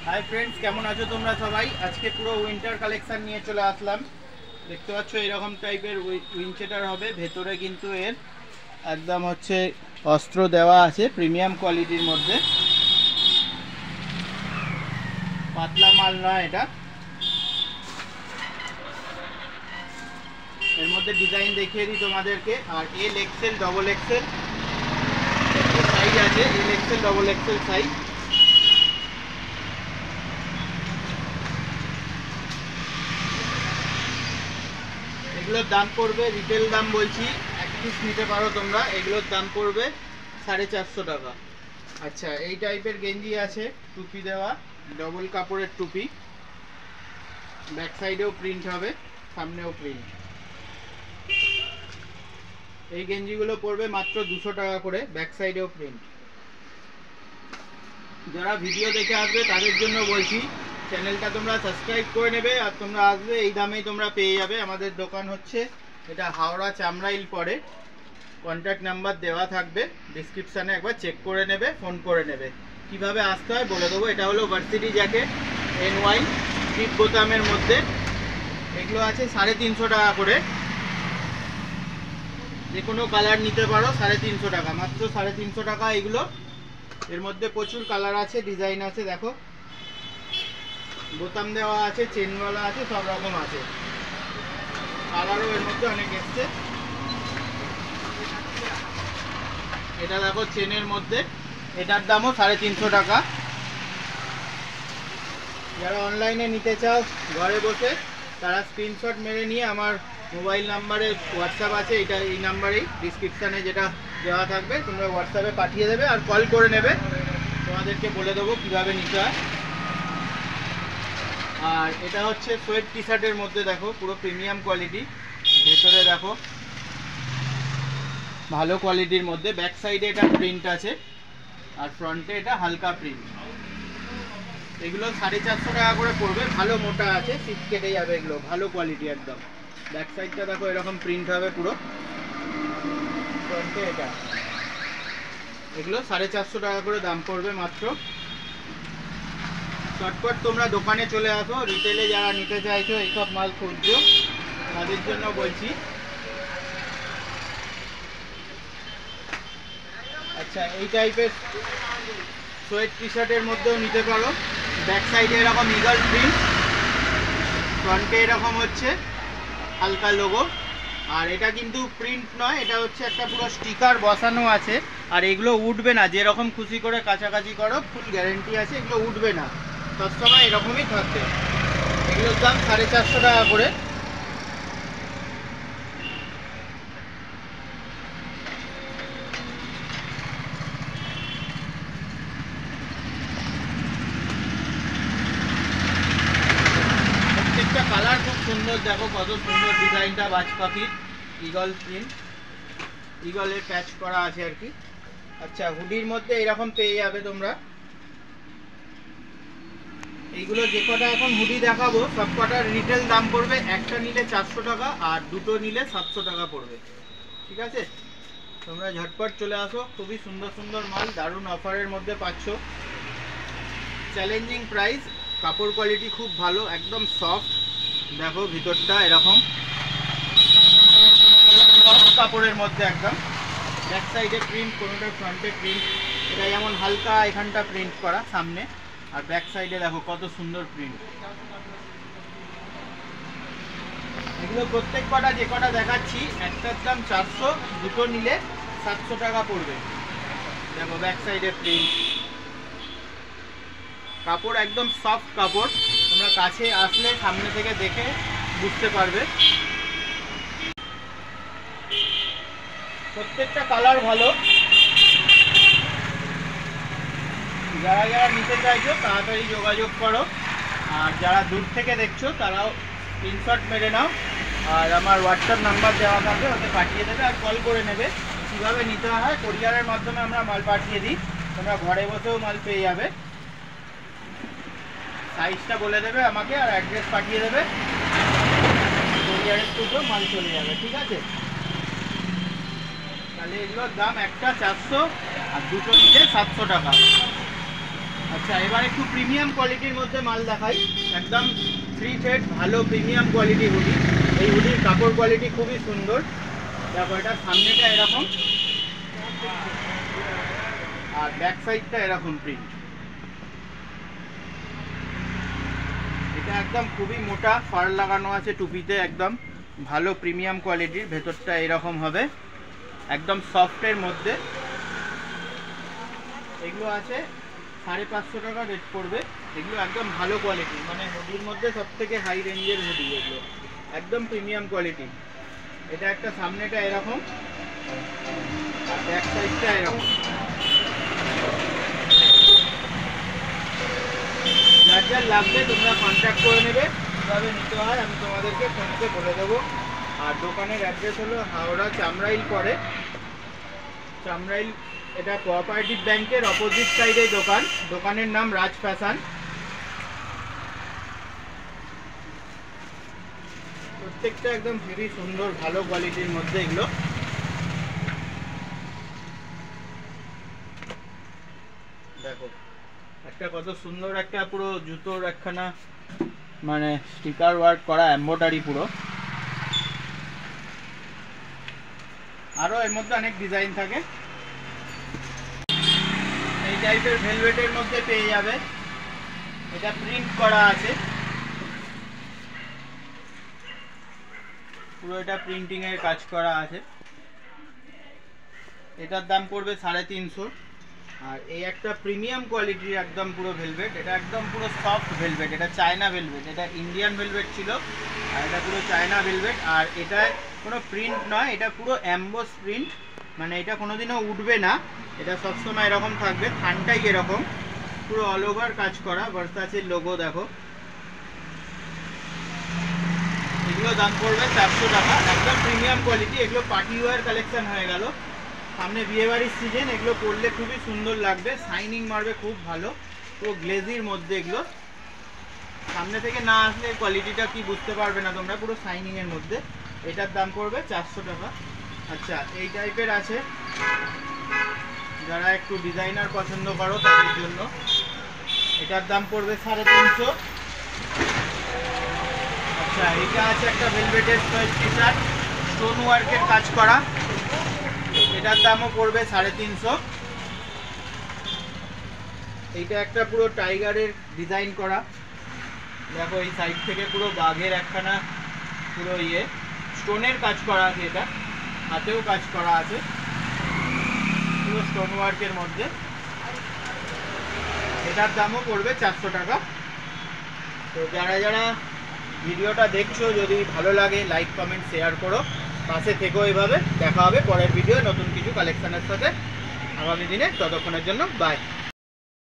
Hi friends केमन आछो तोमरा सबाई। आज के पुरो उइंटार कलेक्शन निये चले आसलाम। देखते पाच्छो एरकम टाइपेर उइंचेटार होबे। भेतरे किन्तु एर एकदम होच्छे अस्त्र देवा आछे प्रिमियाम क्वालिटिर मध्य। पातला माल नय एटा। एर मध्य डिजाइन देखिए दी तोमादेरके। और L XL double XL size आछे। L XL double XL size. एगुलोर दाम पड़बे रिटेल दाम बोलছি एक पिस নিতে পারো তোমরা। এগুলোর দাম পড়বে 450 টাকা। আচ্ছা এই টাইপের গেঞ্জি আছে টুপি দেওয়া ডবল কাপড়ের টুপি। ব্যাক সাইডেও প্রিন্ট হবে সামনেও প্রিন্ট। এই গেঞ্জিগুলো পড়বে মাত্র 200 টাকা করে। ব্যাক সাইডেও প্রিন্ট। যারা ভিডিও দেখে আসবে তাদের জন্য বলছি চ্যানেলটা তোমরা সাবস্ক্রাইব করে নেবে। আর তোমরা আসবে এই দামেই তোমরা পেয়ে যাবে। আমাদের দোকান হচ্ছে এটা হাওড়া চামড়াইল পড়ে। কন্ট্যাক্ট নাম্বার দেওয়া থাকবে ডেসক্রিপশানে, একবার চেক করে নেবে, ফোন করে নেবে। কিভাবে আসতে হয় বলে দেবো। এটা হলো ভার্সিটি জ্যাকেট NY টিপ বোতামের মধ্যে। এগুলো আছে 350 টাকা করে। যে কোনো কালার নিতে পারো 350 টাকা, মাত্র 350 টাকা এগুলো। এর মধ্যে প্রচুর কালার আছে, ডিজাইন আছে। দেখো বোতাম দেওয়া আছে, চেনওয়ালা আছে, সব রকম আছে। কালারও এর মধ্যে অনেক এসছে। এটা দেখো চেনের মধ্যে, এটার দামও 350 টাকা। যারা অনলাইনে নিতে চাও ঘরে বসে তারা স্ক্রিনশট মেরে নিয়ে আমার মোবাইল নাম্বারে হোয়াটসঅ্যাপ আছে, এটা এই নাম্বারেই ডিসক্রিপশানে যেটা দেওয়া থাকবে তোমরা হোয়াটসঅ্যাপে পাঠিয়ে দেবে আর কল করে নেবে। তোমাদেরকে বলে দেবো কীভাবে নিতে হয়। আর এটা হচ্ছে সোয়েট টি শার্টের মধ্যে দেখো পুরো প্রিমিয়াম কোয়ালিটি। ভেতরে দেখো ভালো কোয়ালিটির মধ্যে। ব্যাক সাইডে এটা প্রিন্ট আছে আর ফ্রন্টে এটা হালকা প্রিন্ট। এগুলো 450 টাকা করে পড়বে। ভালো মোটা আছে, সিট কেটে যাবে এগুলো, ভালো কোয়ালিটি একদম। ব্যাক সাইডটা দেখো এরকম প্রিন্ট হবে পুরো। ফ্রন্টে এটা এগুলো 450 টাকা করে দাম পড়বে মাত্র। চটপট তোমরা দোকানে চলে আসো। রিটেলে যারা নিতে চাইছো এইসব মাল খুঁজছো তাদের জন্য বলছি। আচ্ছা এই টাইপের সোয়েট টি শার্টের মধ্যেও নিতে পারো। ব্যাক সাইডে এরকম ইগল প্রিন্ট, ফ্রন্টে এরকম হচ্ছে হালকা লোগো। আর এটা কিন্তু প্রিন্ট নয়, এটা হচ্ছে একটা পুরো স্টিকার বসানো আছে। আর এগুলো উঠবে না, যেরকম খুশি করে কাছাকাছি করো ফুল গ্যারেন্টি আছে এগুলো উঠবে না, সবসময় এরকমই থাকবে। এগুলোর দাম 450 টাকা করে। প্রত্যেকটা কালার খুব সুন্দর। দেখো কত সুন্দর ডিজাইনটা, বাজ পাখির ইগল প্রিন্ট, ইগলের প্যাচ করা আছে আর কি। আচ্ছা হুডির মধ্যে এরকম পেয়ে যাবে তোমরা। এইগুলো যে কটা এখন হুডি দেখাবো সব কটার রিটেল দাম পড়বে। একটা নিলে 400 টাকা আর দুটো নিলে 700 টাকা পড়বে। ঠিক আছে, তোমরা ঝটপট চলে আসো। খুবই সুন্দর সুন্দর মাল দারুণ অফারের মধ্যে পাচ্ছ। চ্যালেঞ্জিং প্রাইস, কাপড় কোয়ালিটি খুব ভালো, একদম সফট। দেখো ভিতরটা এরকম সফট কাপড়ের মধ্যে একদম। ব্যাক সাইডে প্রিন্ট, কোনোটা ফ্রন্টে প্রিন্ট। এটা যেমন হালকা এখানটা প্রিন্ট করা সামনে, আর ব্যাক সাইডে দেখো কত সুন্দর প্রিন্ট। এগুলো প্রত্যেক কটা যে কটা দেখাচ্ছি একটার দাম 400, দুটো নিলে 700 টাকা পড়বে। দেখো ব্যাক সাইডে প্রিন্ট, কাপড় একদম সফট কাপড়। তোমরা কাছে আসলে সামনে থেকে দেখে বুঝতে পারবে। প্রত্যেকটা কালার ভালো। যারা যারা নিতে চাইছো তাড়াতাড়ি যোগাযোগ করো। আর যারা দূর থেকে দেখছো তারাও স্ক্রিনশট মেরে নাও আর আমার হোয়াটসঅ্যাপ নাম্বার দেওয়া থাকবে, ওতে পাঠিয়ে দেবে আর কল করে নেবে। কীভাবে নিতে হয় কোরিয়ারের মাধ্যমে আমরা মাল পাঠিয়ে দিই, তোমরা ঘরে বসেও মাল পেয়ে যাবে। সাইজটা বলে দেবে আমাকে আর অ্যাড্রেস পাঠিয়ে দেবে, কোরিয়ারের থ্রুতেও মাল চলে যাবে। ঠিক আছে, তাহলে এগুলোর দাম একটা 400 আর দুটো নিলে 700 টাকা। আচ্ছা, এবার একটু প্রিমিয়াম কোয়ালিটির মধ্যে মাল দেখাই। একদম 3 থ্রেড ভালো প্রিমিয়াম কোয়ালিটি হুডি। এই হুডির কাপড় কোয়ালিটি খুবই সুন্দর। দেখো, এটার সামনেটা এরকম আর ব্যাক সাইডটা এরকম প্রিন্ট। এটা একদম খুবই মোটা ফার লাগানো আছে টুপিতে, একদম ভালো প্রিমিয়াম কোয়ালিটির। ভেতরটা এরকম হবে একদম সফটের মধ্যে। এগুলো আছে 550 টাকা রেট পড়বে। এগুলো একদম ভালো কোয়ালিটি, মানে হুডির মধ্যে সব থেকে হাই রেঞ্জের হুডি এগুলো, একদম প্রিমিয়াম কোয়ালিটি। এটা একটা সামনেটা এরকম আর ব্যাক সাইডটা এরকম। যার যার লাগবে তোমরা কন্ট্যাক্ট করে নেবে, কীভাবে নিতে হয় আমি তোমাদেরকে ফোনকে বলে দেবো। আর দোকানের অ্যাড্রেস হলো হাওড়া চামরাইল পরে, চামরাইল। এটা কোঅপারেটিভ ব্যাংকের অপোজিট সাইডে দোকান। দোকানের নাম রাজ ফ্যাশন। প্রত্যেকটা একদম হেভি সুন্দর ভালো কোয়ালিটির মধ্যে এগুলো। দেখো একটা কত সুন্দর একটা পুরো জুতোর একখানা মানে স্টিকার ওয়ার্ক করা এমব্রয়ডারি পুরো। আরো এর মধ্যে অনেক ডিজাইন থাকে। এই টাইপের ভেলভেটের মধ্যে পেয়ে যাবে। এটা প্রিন্ট করা আছে পুরো, এটা প্রিন্টিং এর কাজ করা আছে। এটার দাম পড়বে 350। আর এই একটা প্রিমিয়াম কোয়ালিটির একদম পুরো ভেলভেট, এটা একদম পুরো সফট ভেলভেট। এটা চায়না ভেলভেট, এটা ইন্ডিয়ান ভেলভেট ছিল আর এটা পুরো চায়না ভেলভেট। আর এটায় কোনো প্রিন্ট নয়, এটা পুরো অ্যাম্বোস প্রিন্ট, মানে এটা কোনোদিনও উঠবে না। এটা সবসময় এরকম থাকবে, থানটাই এরকম পুরো অল ওভার কাজ করা। ভার্সাচের লোগো দেখো। এগুলো দাম পড়বে 400 টাকা, একদম প্রিমিয়াম কোয়ালিটি। এগুলো পার্টি ওয়্যার কালেকশন হয়ে গেল। সামনে বিয়েবাড়ির সিজন, এগুলো পরলে খুবই সুন্দর লাগবে, শাইনিং মারবে খুব ভালো, পুরো গ্লেজির মধ্যে। এগুলো সামনে থেকে না আসলে কোয়ালিটিটা কি বুঝতে পারবে না তোমরা, পুরো শাইনিং এর মধ্যে। এটার দাম পড়বে 400 টাকা। আচ্ছা, এই টাইপের আছে যারা একটু ডিজাইনার পছন্দ করো তাদের জন্য। এটার দাম পড়বে 350। আচ্ছা, এটা আছে একটা ভেলভেটের সোয়েট টি শার্ট, স্টোন ওয়ার্কের কাজ করা। এটার দামও পড়বে 350। এইটা একটা পুরো টাইগারের ডিজাইন করা। দেখো এই সাইড থেকে পুরো বাঘের একখানা পুরো স্টোনের কাজ করা আছে। এটা হাতেও কাজ করা আছে পুরো স্টোন ওয়ার্কের মধ্যে। এটার দামও পড়বে 400 টাকা। তো যারা যারা ভিডিওটা দেখছো, যদি ভালো লাগে লাইক কমেন্ট শেয়ার করো, পাশে থেকেও। এভাবে দেখা হবে পরের ভিডিও নতুন কিছু কালেকশনের সাথে আগামী দিনে। ততক্ষণের জন্য বাই।